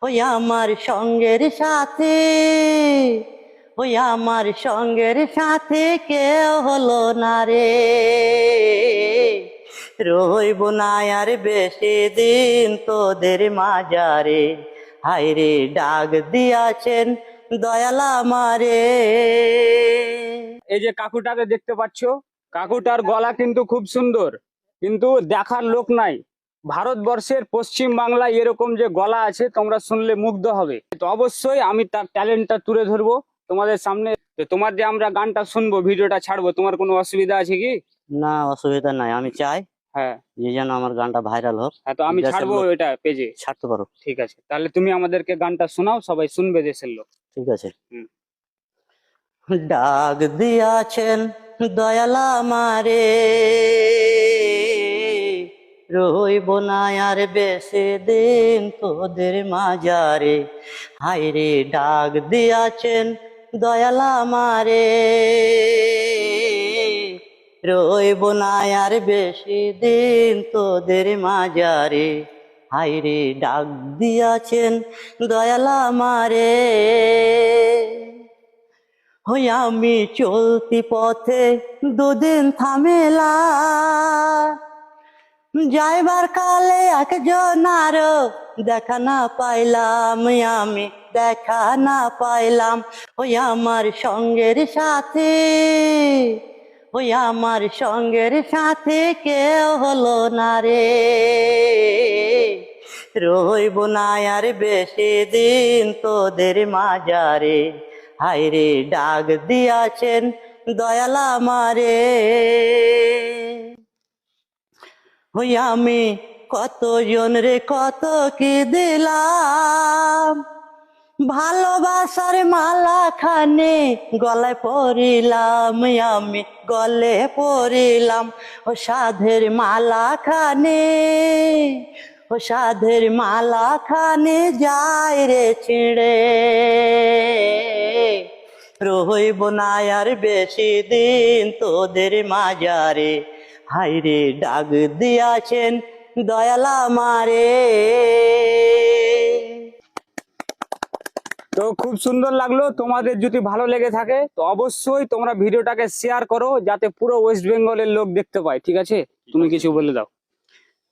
ওই আমার সঙ্গের সাথে, ওই আমার সঙ্গের সাথে কেউ হলো না রে, রইব না আর বেশি দিন তোদের মাজারে, হায় রে ডাক দিয়াছেন দয়াল আমারে। এই যে কাকুটাকে দেখতে পাচ্ছ, কাকুটার গলা কিন্তু খুব সুন্দর, কিন্তু দেখার লোক নাই। ভারতবর্ষের পশ্চিম বাংলায় এরকম যে গলা আছে তোমরা শুনলে মুগ্ধ হবে। তো অবশ্যই আমি তার ট্যালেন্টটা তুলে ধরবো তোমাদের সামনে। তো তোমার যে আমরা গানটা শুনবো, ভিডিওটা ছাড়বো, তোমার কোনো অসুবিধা আছে কি? না, অসুবিধা নাই, আমি চাই হ্যাঁ যে যেন আমার গানটা ভাইরাল হোক। হ্যাঁ, তো আমি দেশের ছাড়বো লোক এটা পেজে। ছাড়তে পারো। ঠিক আছে, তাহলে তুমি আমাদেরকে গানটা শোনাও, সবাই শুনবে দেশের লোক। ঠিক আছে। ডাক দিয়াছেন দয়াল আমারে, রইব না আর বেশি দিন তোদের মাজারে, হায় রে ডাক দিয়াছেন দয়াল আমারে, রইব না আর বেশি দিন তোদের মাজারে, হায় রে ডাক দিয়াছেন দয়াল আমারে। হই আমি চলতি পথে দুদিন থামেলা, যাইবার কালে একজন আরো দেখা না পাইলাম, আমি দেখা না পাইলাম। ওই আমার সঙ্গের সাথে, ওই আমার সঙ্গের সাথে কেউ হলো না রে, রইব না আর বেশি দিন তোদের মাজারে, হায় রে ডাক দিয়াছেন দয়াল আমারে। ওই আমি কত জন রে কত কি দিলাম, ভালোবাসার মালা খানে গলায় পরিলাম, আমি গলে পরিলাম। ও সাধের মালা খানে, ও সাধের মালা খানে যায় রে ছিঁড়ে, রইব না আর বেশি দিন তোদের মাজারে, হায় রে ডাক দিয়াছেন দয়াল আমারে। তো খুব সুন্দর লাগলো। তোমাদের যদি ভালো লেগে থাকে তো অবশ্যই তোমরা ভিডিওটাকে শেয়ার করো, যাতে পুরো ওয়েস্ট বেঙ্গলের লোক দেখতে পায়। ঠিক আছে, তুমি কিছু বলে দাও।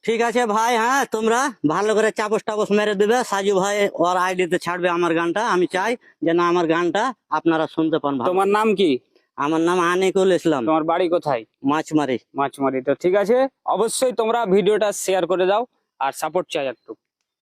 ঠিক আছে ভাই, হ্যাঁ তোমরা ভালো করে চাপস টাপস মেরে দেবে, সাজু ভাই ওর আইডিতে ছাড়বে আমার গানটা, আমি চাই যেন আমার গানটা আপনারা শুনতে পান। তোমার নাম কি? আমার নাম আনিকুল ইসলাম। তোমার বাড়ি কোথায়? মাছমারি। মাছমারি। তো ঠিক আছে, অবশ্যই তোমরা ভিডিওটা শেয়ার করে দাও আর সাপোর্ট চাই একটু।